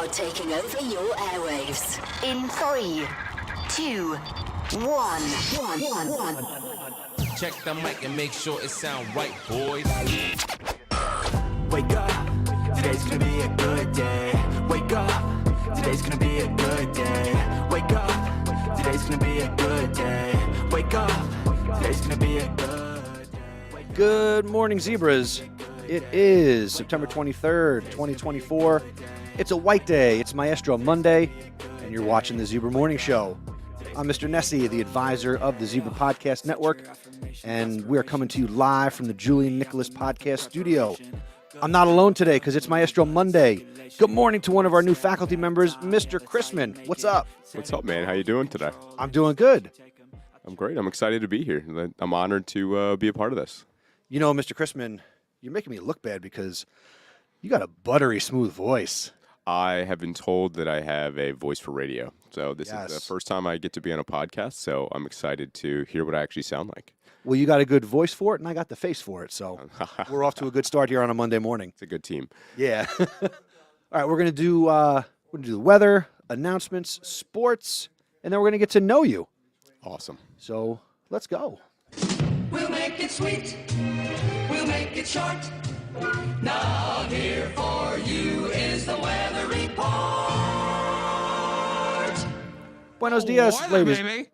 Now taking over your airwaves. In 3, 2, 1. Check the mic and make sure it sound right, boys. Wake up, today's gonna be a good day. Wake up, today's gonna be a good day. Wake up, today's gonna be a good day. Wake up, today's gonna be a good day. Good morning, Zebras. It is September 23rd, 2024. It's a white day. It's Maestro Monday, and you're watching the Zebra Morning Show. I'm Mr. Nessie, the advisor of the Zebra Podcast Network, and we're coming to you live from the Julian Nicholas Podcast Studio. I'm not alone today because it's Maestro Monday. Good morning to one of our new faculty members, Mr. Chrisman. What's up? What's up, man? How you doing today? I'm doing good. I'm great. I'm excited to be here. I'm honored to be a part of this. You know, Mr. Chrisman, you're making me look bad because you got a buttery smooth voice. I have been told that I have a voice for radio. So this is the first time I get to be on a podcast, so I'm excited to hear what I actually sound like. Well, you got a good voice for it, and I got the face for it, so we're off to a good start here on a Monday morning. It's a good team. Yeah. All right, we're gonna do the weather, announcements, sports, and then we're gonna get to know you. Awesome. So let's go. We'll make it sweet. We'll make it short. Now here for you is the weather report. Buenos dias, Weather, ladies. baby.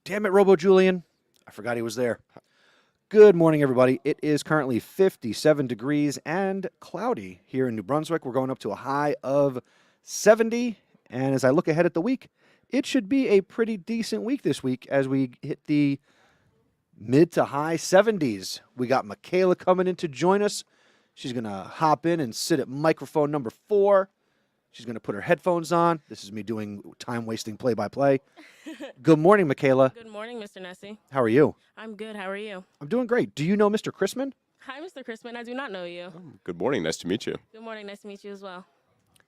Damn it, Robo Julian. I forgot he was there. Good morning, everybody. It is currently 57 degrees and cloudy here in New Brunswick. We're going up to a high of 70. And as I look ahead at the week, it should be a pretty decent week this week as we hit the mid to high 70s. We got Michaela coming in to join us. She's going to hop in and sit at microphone number 4. She's going to put her headphones on. This is me doing time-wasting play-by-play. Good morning, Michaela. Good morning, Mr. Nessie. How are you? I'm good. How are you? I'm doing great. Do you know Mr. Chrisman? Hi, Mr. Chrisman. I do not know you. Good morning. Nice to meet you. Good morning. Nice to meet you as well.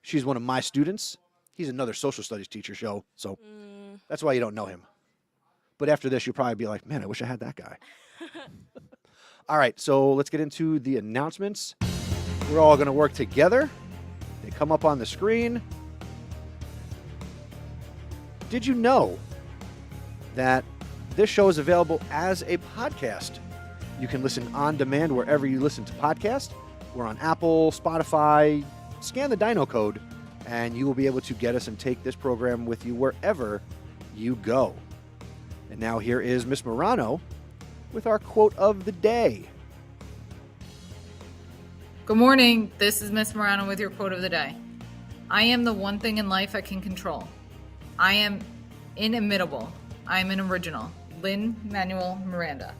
She's one of my students. He's another social studies teacher show, so that's why you don't know him. But after this, you'll probably be like, man, I wish I had that guy. All right, so let's get into the announcements. We're all going to work together. They come up on the screen. Did you know that this show is available as a podcast? You can listen on demand wherever you listen to podcasts. We're on Apple, Spotify. Scan the Dino code, and you will be able to get us and take this program with you wherever you go. And now here is Miss Morano with our quote of the day. Good morning. This is Miss Morano with your quote of the day. I am the one thing in life I can control. I am inimitable. I am an original. Lin-Manuel Miranda.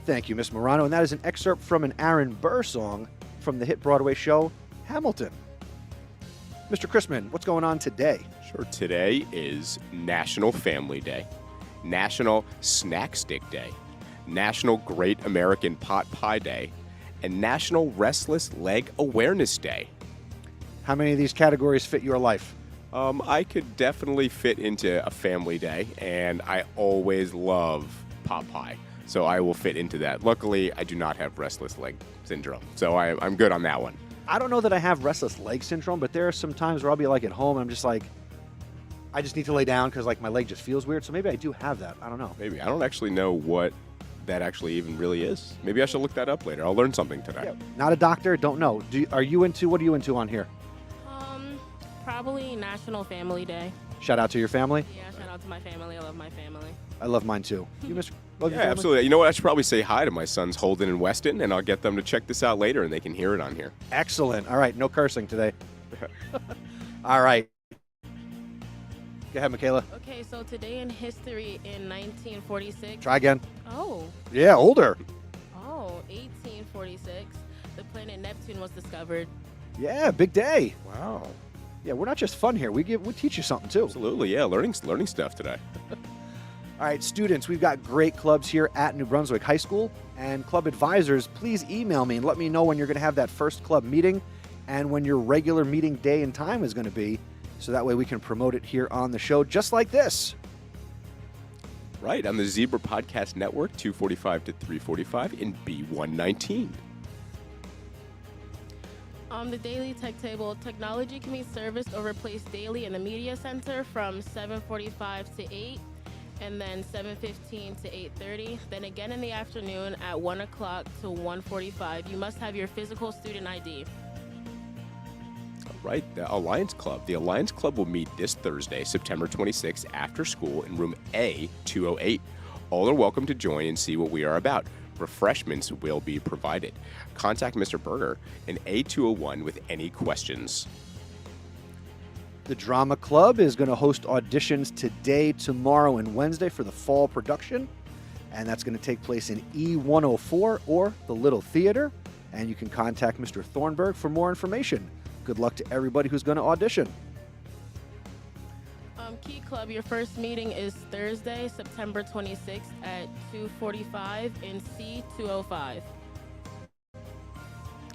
Thank you, Miss Morano. And that is an excerpt from an Aaron Burr song from the hit Broadway show Hamilton. Mr. Chrisman, what's going on today? Sure. Today is National Family Day, National Snack Stick Day, National Great American Pot Pie Day, and National Restless Leg Awareness Day. How many of these categories fit your life? I could definitely fit into a family day, and I always love pot pie, so I will fit into that. Luckily, I do not have restless leg syndrome, so I'm good on that one. I don't know that I have restless leg syndrome, but there are some times where I'll be like at home and I'm just like, I just need to lay down because like my leg just feels weird. So maybe I do have that. I don't know. Maybe. I don't actually know what that actually even really is. Maybe I should look that up later. I'll learn something today. Yeah, not a doctor. Don't know. What are you into on here? Probably National Family Day. Shout out to your family. Yeah, shout out to my family. I love my family. I love mine too. You love your Yeah, family? absolutely. You know what? I should probably say hi to my sons Holden and Weston, and I'll get them to check this out later, and they can hear it on here. Excellent. All right. No cursing today. All right. Go ahead, Michaela. Okay, so today in history in 1946. Try again. Oh, Yeah, older. 1846, the planet Neptune was discovered. Yeah, big day. Wow. Yeah, we're not just fun here. We teach you something too. Absolutely. Yeah, learning stuff today. All right, students, we've got great clubs here at New Brunswick High School. And club advisors, please email me and let me know when you're going to have that first club meeting and when your regular meeting day and time is going to be. So that way we can promote it here on the show just like this. Right, on the Zebra Podcast Network, 245 to 345 in B119. The daily tech table, technology can be serviced or replaced daily in the media center from 7:45 to 8, and then 7:15 to 8:30. Then again in the afternoon at 1 o'clock to 1:45. You must have your physical student ID. Right, the Alliance Club. The Alliance Club will meet this Thursday, September 26th, after school in room A208. All are welcome to join and see what we are about. Refreshments will be provided. Contact Mr. Berger in A201 with any questions. The Drama Club is going to host auditions today, tomorrow, and Wednesday for the fall production. And that's going to take place in E104 or the Little Theater. And you can contact Mr. Thornburg for more information. Good luck to everybody who's going to audition. Key Club, your first meeting is Thursday, September 26th at 2:45 in C205.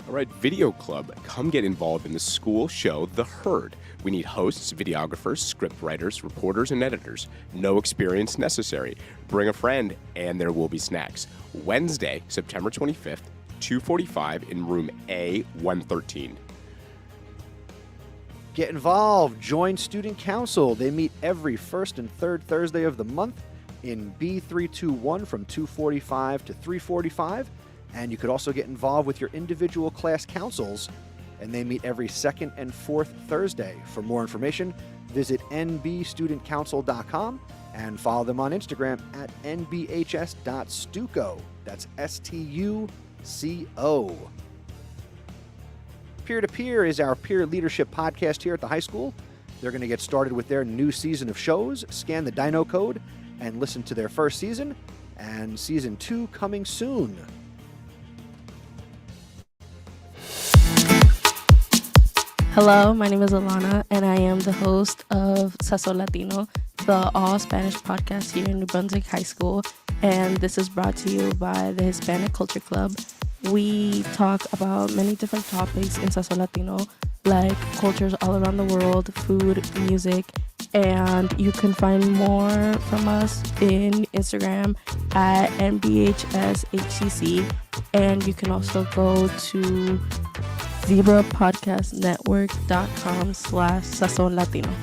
All right, Video Club, come get involved in the school show, The Herd. We need hosts, videographers, script writers, reporters, and editors. No experience necessary. Bring a friend, and there will be snacks. Wednesday, September 25th, 2:45 in room A113. Get involved. Join Student Council. They meet every first and third Thursday of the month in B321 from 2:45 to 3:45. And you could also get involved with your individual class councils, and they meet every second and fourth Thursday. For more information, visit nbstudentcouncil.com and follow them on Instagram at nbhs.stuco. That's STUCO. Peer to Peer is our peer leadership podcast here at the high school. They're going to get started with their new season of shows. Scan the Dino Code and listen to their first season, and season 2 coming soon. Hello, my name is Alana, and I am the host of Sazon Latino, the all-Spanish podcast here in New Brunswick High School, and this is brought to you by the Hispanic Culture Club. We talk about many different topics in Sazon Latino, like cultures all around the world, food, music, and you can find more from us in Instagram at NBHSHCC, and you can also go to zebrapodcastnetwork.com/Sazon Latino.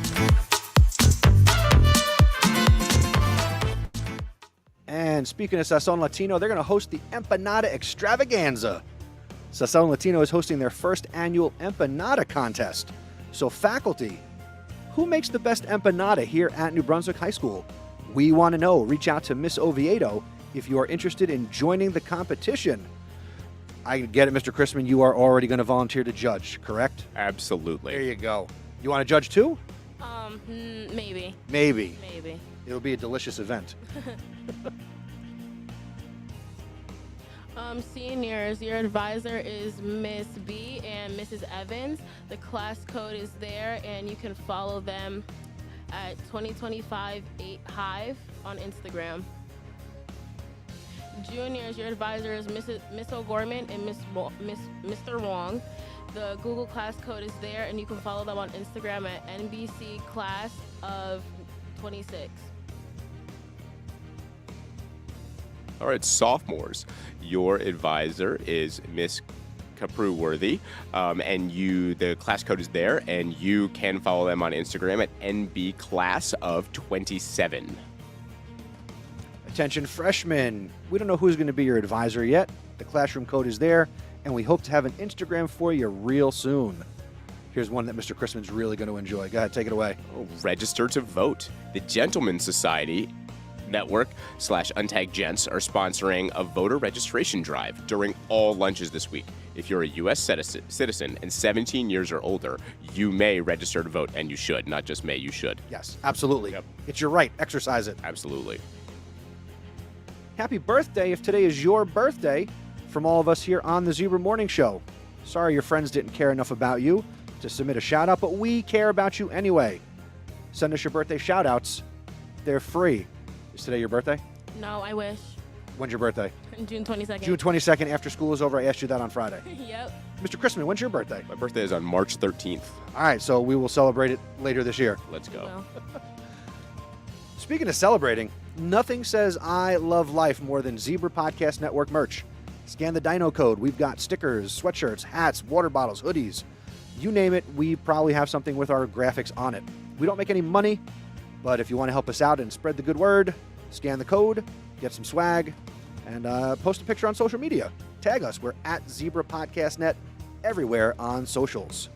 And speaking of Sazon Latino, they're going to host the Empanada Extravaganza. Sazon Latino is hosting their first annual Empanada contest. So faculty, who makes the best empanada here at New Brunswick High School? We want to know. Reach out to Miss Oviedo if you are interested in joining the competition. I get it, Mr. Chrisman, you are already going to volunteer to judge, correct? Absolutely. There you go. You want to judge too? Maybe. Maybe. Maybe. It'll be a delicious event. Seniors, your advisor is Miss B and Mrs. Evans. The class code is there, and you can follow them at 2025-8hive on Instagram. Juniors, your advisor is Miss O'Gorman and Mr. Wong. The Google class code is there, and you can follow them on Instagram at NBC Class of 26. All right, sophomores, your advisor is Miss Capru-Worthy, and the class code is there, and you can follow them on Instagram at NBClass of 27. Attention freshmen, we don't know who's going to be your advisor yet. The classroom code is there, and we hope to have an Instagram for you real soon. Here's one that Mr. Chrisman's really going to enjoy. Go ahead, take it away. Register to vote. The Gentlemen's Society Network / Untagged Gents are sponsoring a voter registration drive during all lunches this week. If you're a U.S. citizen and 17 years or older, you may register to vote, and you should. Not just may, you should. Yes, absolutely. Yep. It's your right. Exercise it. Absolutely. Happy birthday if today is your birthday from all of us here on the Zebra Morning Show. Sorry your friends didn't care enough about you to submit a shout-out, but we care about you anyway. Send us your birthday shout-outs. They're free. Is today your birthday? No, I wish. When's your birthday? June 22nd. June 22nd, after school is over. I asked you that on Friday. Yep. Mr. Chrisman, when's your birthday? My birthday is on March 13th. All right, so we will celebrate it later this year. Let's go. Well, Speaking of celebrating, nothing says I love life more than Zebra Podcast Network merch. Scan the Dino code. We've got stickers, sweatshirts, hats, water bottles, hoodies. You name it, we probably have something with our graphics on it. We don't make any money, but if you want to help us out and spread the good word, scan the code, get some swag, and post a picture on social media. Tag us. We're at Zebra Podcast Net everywhere on socials.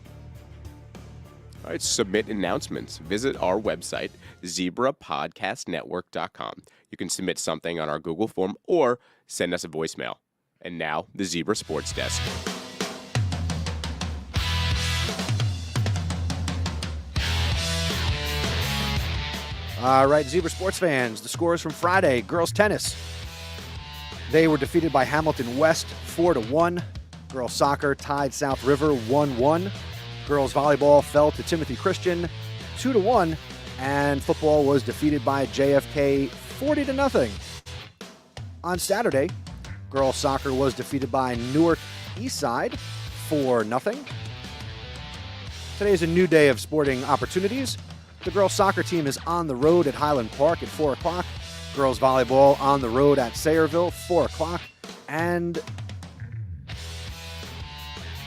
All right, submit announcements. Visit our website, zebrapodcastnetwork.com. You can submit something on our Google form or send us a voicemail. And now, the Zebra Sports Desk. All right, Zebra sports fans, the scores from Friday. Girls tennis. They were defeated by Hamilton West 4-1. Girls soccer tied South River 1-1. Girls volleyball fell to Timothy Christian 2-1. And football was defeated by JFK 40-0. On Saturday, girls soccer was defeated by Newark Eastside 4-0. Today is a new day of sporting opportunities. The girls soccer team is on the road at Highland Park at 4 o'clock. Girls volleyball on the road at Sayreville, 4 o'clock. And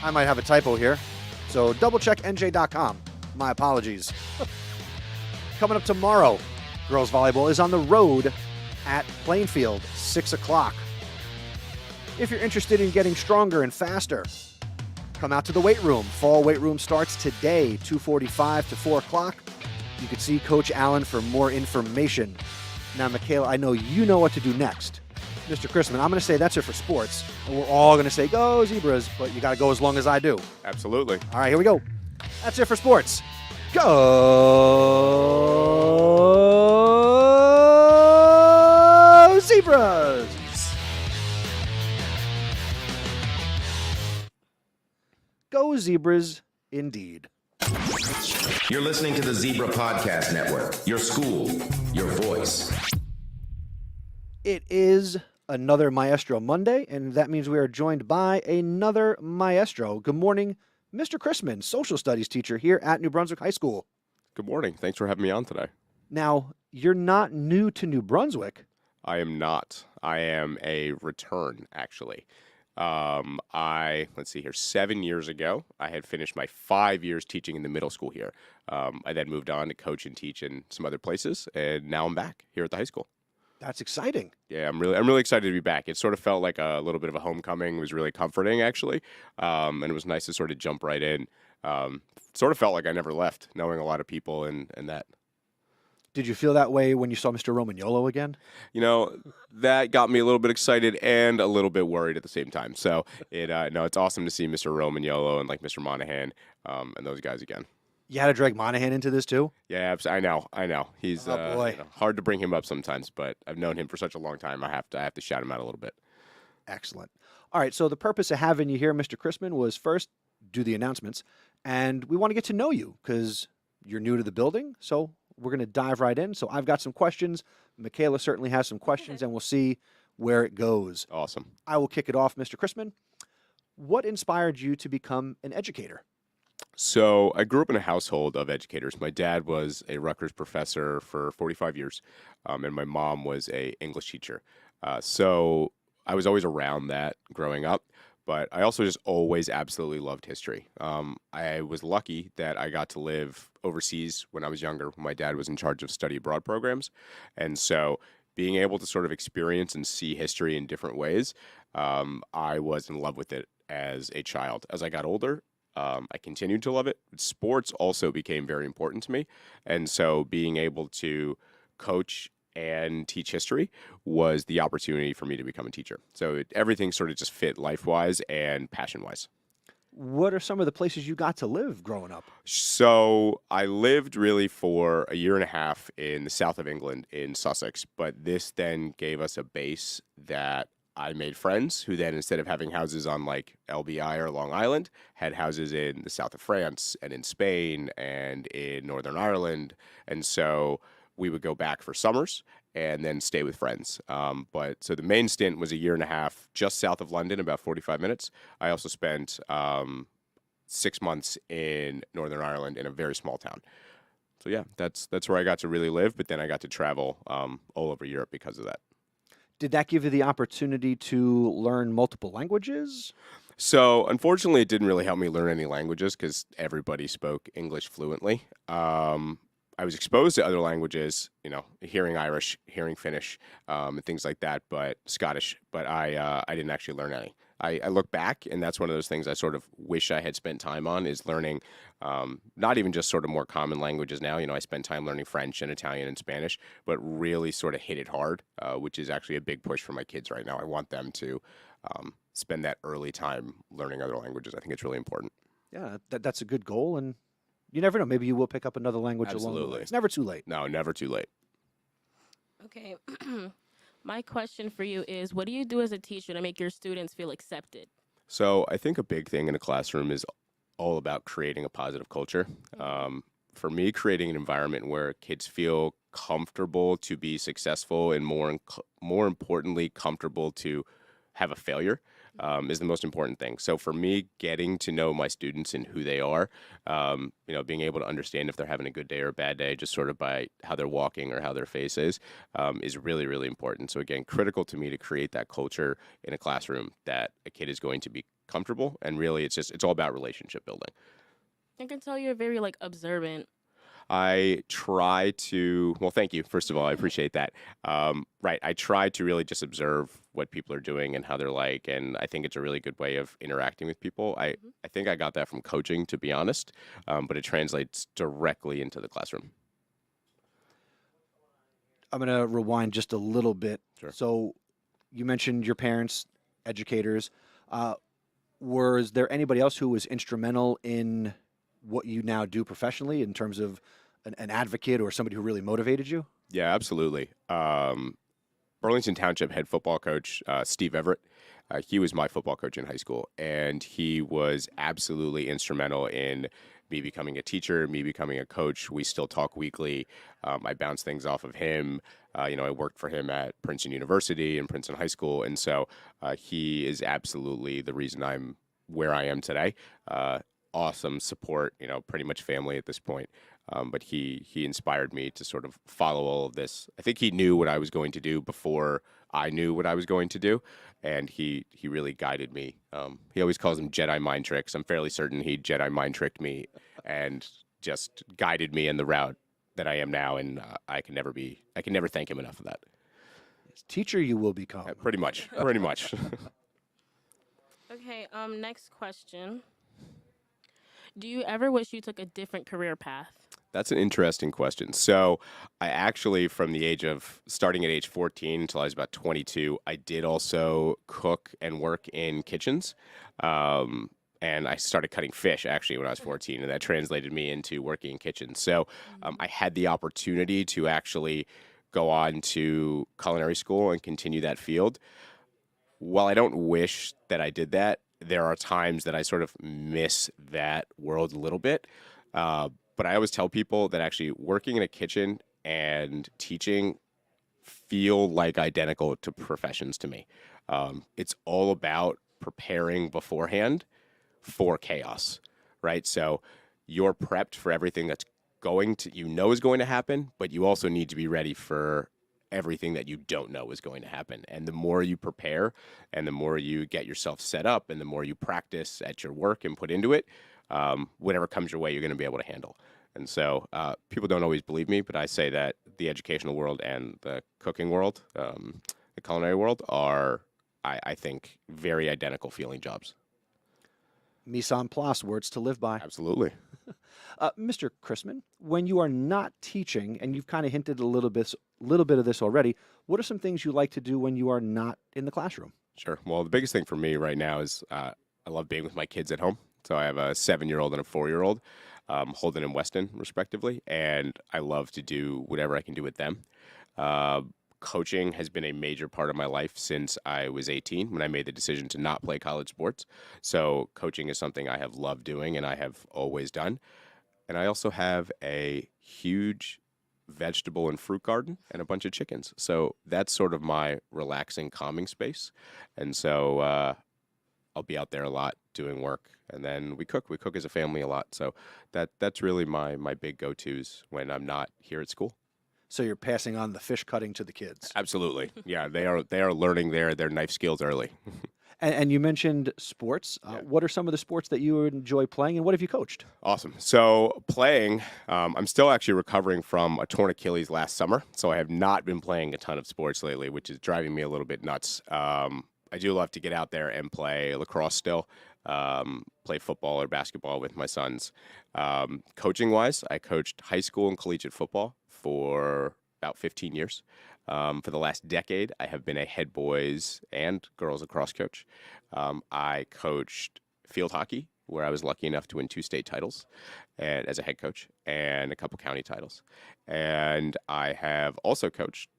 I might have a typo here, so double check NJ.com. My apologies. Coming up tomorrow, girls volleyball is on the road at Plainfield, 6 o'clock. If you're interested in getting stronger and faster, come out to the weight room. Fall weight room starts today, 2:45 to 4 o'clock. You can see Coach Allen for more information. Now, Michaela, I know you know what to do next. Mr. Chrisman, I'm going to say that's it for sports. And we're all going to say, go Zebras, but you got to go as long as I do. Absolutely. All right, here we go. That's it for sports. Go Zebras! Go Zebras, indeed. You're listening to the Zebra Podcast Network, your school, your voice. It is another Maestro Monday, and that means we are joined by another Maestro. Good morning, Mr. Chrisman, social studies teacher here at New Brunswick High School. Good morning. Thanks for having me on today. Now, you're not new to New Brunswick. I am not. I am a return, actually. Let's see here, 7 years ago, I had finished my 5 years teaching in the middle school here. I then moved on to coach and teach in some other places, and now I'm back here at the high school. That's exciting. Yeah, I'm really excited to be back. It sort of felt like a little bit of a homecoming. It was really comforting, actually, and it was nice to sort of jump right in. Sort of felt like I never left, knowing a lot of people and that. Did you feel that way when you saw Mr. Romagnolo again? You know, that got me a little bit excited and a little bit worried at the same time. So it's awesome to see Mr. Romagnolo and like Mr. Monahan and those guys again. You had to drag Monahan into this too? Yeah, I know. He's hard to bring him up sometimes, but I've known him for such a long time. I have to shout him out a little bit. Excellent. All right, so the purpose of having you here, Mr. Chrisman, was first do the announcements, and we want to get to know you because you're new to the building, so we're going to dive right in. So I've got some questions. Michaela certainly has some questions, and we'll see where it goes. Awesome. I will kick it off, Mr. Chrisman. What inspired you to become an educator? So I grew up in a household of educators. My dad was a Rutgers professor for 45 years, and my mom was a English teacher. So I was always around that growing up, but I also just always absolutely loved history. I was lucky that I got to live overseas when I was younger. My dad was in charge of study abroad programs, and so being able to sort of experience and see history in different ways, I was in love with it as a child. As I got older, I continued to love it. Sports also became very important to me. And so being able to coach and teach history was the opportunity for me to become a teacher. So everything sort of just fit life-wise and passion-wise. What are some of the places you got to live growing up? So I lived really for a year and a half in the south of England in Sussex, but this then gave us a base that I made friends who then, instead of having houses on like LBI or Long Island, had houses in the south of France and in Spain and in Northern Ireland. And so we would go back for summers and then stay with friends. But so the main stint was a year and a half just south of London, about 45 minutes. I also spent 6 months in Northern Ireland in a very small town. So yeah, that's where I got to really live. But then I got to travel all over Europe because of that. Did that give you the opportunity to learn multiple languages? So, unfortunately, it didn't really help me learn any languages because everybody spoke English fluently. I was exposed to other languages, hearing Irish, hearing Finnish, and things like that, but Scottish. But I didn't actually learn any. I look back, and that's one of those things I sort of wish I had spent time on is learning, not even just sort of more common languages now. I spend time learning French and Italian and Spanish, but really sort of hit it hard, which is actually a big push for my kids right now. I want them to spend that early time learning other languages. I think it's really important. Yeah, that's a good goal, and you never know. Maybe you will pick up another language along the Absolutely. way. It's never too late. No, never too late. Okay. My question for you is, what do you do as a teacher to make your students feel accepted? So I think a big thing in a classroom is all about creating a positive culture. For me, creating an environment where kids feel comfortable to be successful and more importantly, comfortable to have a failure is the most important thing. So for me, getting to know my students and who they are, being able to understand if they're having a good day or a bad day, just sort of by how they're walking or how their face is really, really important. So again, critical to me to create that culture in a classroom that a kid is going to be comfortable. And really, it's all about relationship building. I can tell you're very observant. I try to, well, thank you. First of all, I appreciate that. Right. I try to really just observe what people are doing and how they're like. And I think it's a really good way of interacting with people. I think I got that from coaching, to be honest, but it translates directly into the classroom. I'm going to rewind just a little bit. Sure. So you mentioned your parents, educators. Was there anybody else who was instrumental in what you now do professionally in terms of an advocate or somebody who really motivated you? Yeah, absolutely. Burlington Township head football coach, Steve Everett, he was my football coach in high school, and he was absolutely instrumental in me becoming a teacher, me becoming a coach. We still talk weekly. I bounce things off of him. I worked for him at Princeton University and Princeton High School, and so he is absolutely the reason I'm where I am today. Awesome support, pretty much family at this point. But he inspired me to sort of follow all of this. I think he knew what I was going to do before I knew what I was going to do, and he really guided me. He always calls them Jedi mind tricks. I'm fairly certain he Jedi mind tricked me and just guided me in the route that I am now, and I can never thank him enough for that. Teacher you will become. Pretty much. Okay, next question. Do you ever wish you took a different career path? That's an interesting question. So I actually, from the age of starting at age 14 until I was about 22, I did also cook and work in kitchens. And I started cutting fish actually when I was 14, and that translated me into working in kitchens. So I had the opportunity to actually go on to culinary school and continue that field. While I don't wish that I did that, there are times that I sort of miss that world a little bit. But I always tell people that actually working in a kitchen and teaching feel like identical to professions to me. It's all about preparing beforehand for chaos, right? So you're prepped for everything that's is going to happen, but you also need to be ready for everything that you don't know is going to happen. And the more you prepare and the more you get yourself set up and the more you practice at your work and put into it, whatever comes your way, you're going to be able to handle. And so people don't always believe me, but I say that the educational world and the cooking world, the culinary world are, I think, very identical feeling jobs. Mise en place, words to live by. Absolutely. Mr. Chrisman, when you are not teaching, and you've kind of hinted a little bit of this already, what are some things you like to do when you are not in the classroom? Sure. Well, the biggest thing for me right now is I love being with my kids at home. So I have a 7-year-old and a 4-year-old, Holden and Weston, respectively, and I love to do whatever I can do with them. Coaching has been a major part of my life since I was 18 when I made the decision to not play college sports. So coaching is something I have loved doing and I have always done. And I also have a huge vegetable and fruit garden and a bunch of chickens. So that's sort of my relaxing, calming space. And so I'll be out there a lot doing work. And then we cook. We cook as a family a lot. So that's really my big go-tos when I'm not here at school. So you're passing on the fish cutting to the kids. Absolutely. Yeah, they are learning their knife skills early. And you mentioned sports. What are some of the sports that you enjoy playing, and what have you coached? Awesome. So playing, I'm still actually recovering from a torn Achilles last summer, so I have not been playing a ton of sports lately, which is driving me a little bit nuts. I do love to get out there and play lacrosse still, play football or basketball with my sons. Coaching-wise, I coached high school and collegiate football for about 15 years. For the last decade, I have been a head boys and girls lacrosse coach. I coached field hockey, where I was lucky enough to win 2 state titles and as a head coach and a couple county titles. And I have also coached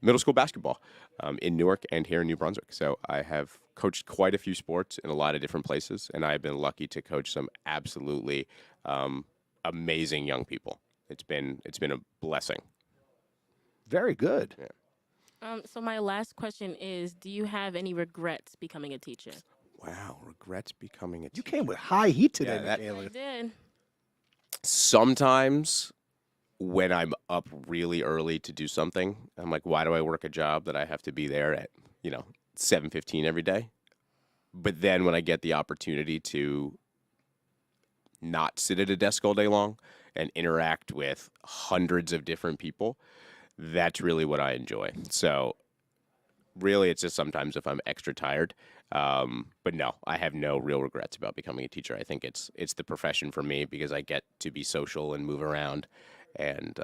middle school basketball in Newark and here in New Brunswick. So I have coached quite a few sports in a lot of different places, and I've been lucky to coach some absolutely amazing young people. It's been a blessing. Very good. Yeah. So my last question is, do you have any regrets becoming a teacher? Wow, regrets becoming a teacher. You came with high heat today, Yeah, that- Michaela. I did. Sometimes when I'm up really early to do something, I'm like, why do I work a job that I have to be there at, 7:15 every day? But then when I get the opportunity to not sit at a desk all day long and interact with hundreds of different people, that's really what I enjoy. So really, it's just sometimes if I'm extra tired. But no, I have no real regrets about becoming a teacher. I think it's the profession for me because I get to be social and move around and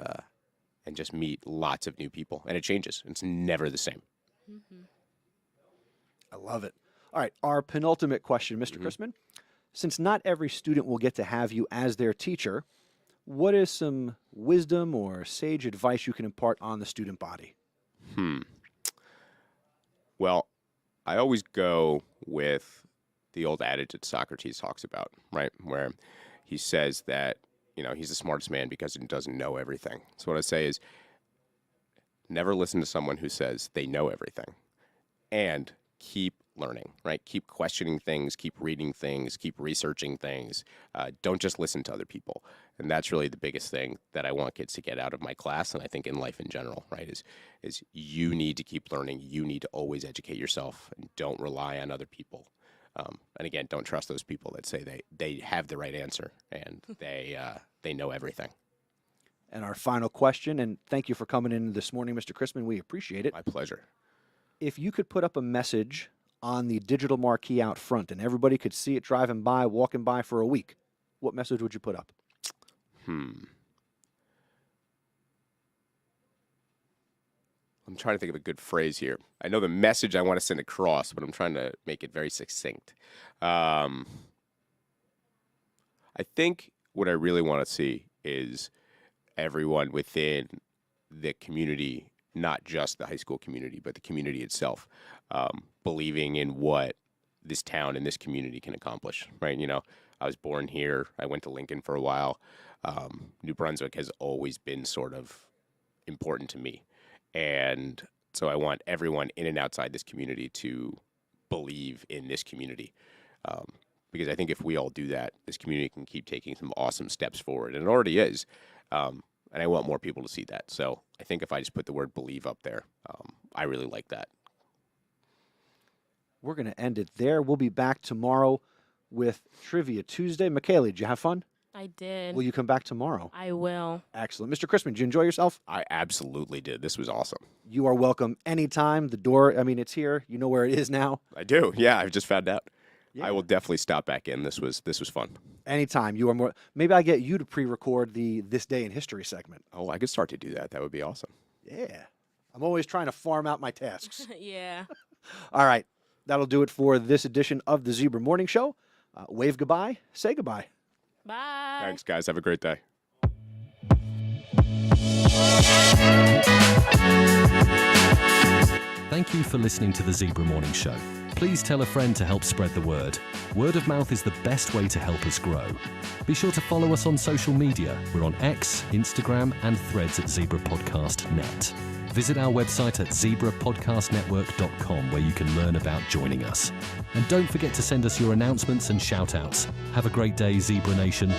just meet lots of new people. And it changes. It's never the same. Mm-hmm. I love it. All right, our penultimate question, Mr. Chrisman. Since not every student will get to have you as their teacher, what is some wisdom or sage advice you can impart on the student body? Well, I always go with the old adage that Socrates talks about, right? Where he says that, he's the smartest man because he doesn't know everything. So what I say is never listen to someone who says they know everything, and keep learning, right? Keep questioning things, keep reading things, keep researching things. Don't just listen to other people. And that's really the biggest thing that I want kids to get out of my class, and I think in life in general, right, is you need to keep learning. You need to always educate yourself, and don't rely on other people. And again, don't trust those people that say they have the right answer and they know everything. And our final question, and thank you for coming in this morning, Mr. Chrisman. We appreciate it. My pleasure. If you could put up a message on the digital marquee out front and everybody could see it driving by, walking by for a week, what message would you put up? I'm trying to think of a good phrase here. I know the message I want to send across, but I'm trying to make it very succinct. I think what I really want to see is everyone within the community, not just the high school community, but the community itself, believing in what this town and this community can accomplish, right? I was born here. I went to Lincoln for a while. New Brunswick has always been sort of important to me. And so I want everyone in and outside this community to believe in this community. Because I think if we all do that, this community can keep taking some awesome steps forward. And it already is. And I want more people to see that. So I think if I just put the word believe up there, I really like that. We're going to end it there. We'll be back tomorrow with Trivia Tuesday. Michaela, did you have fun? I did. Will you come back tomorrow? I will. Excellent. Mr. Chrisman, did you enjoy yourself? I absolutely did. This was awesome. You are welcome anytime. The door, it's here. You know where it is now. I do. Yeah, I just found out. Yeah. I will definitely stop back in. This was fun. Anytime. You are more. Maybe I get you to pre-record the This Day in History segment. Oh, I could start to do that. That would be awesome. Yeah. I'm always trying to farm out my tasks. Yeah. All right. That'll do it for this edition of the Zebra Morning Show. Wave goodbye. Say goodbye. Bye. Thanks, guys. Have a great day. Thank you for listening to the Zebra Morning Show. Please tell a friend to help spread the word. Word of mouth is the best way to help us grow. Be sure to follow us on social media. We're on X, Instagram, and Threads at Zebra Podcast Net. Visit our website at zebrapodcastnetwork.com where you can learn about joining us. And don't forget to send us your announcements and shout-outs. Have a great day, Zebra Nation.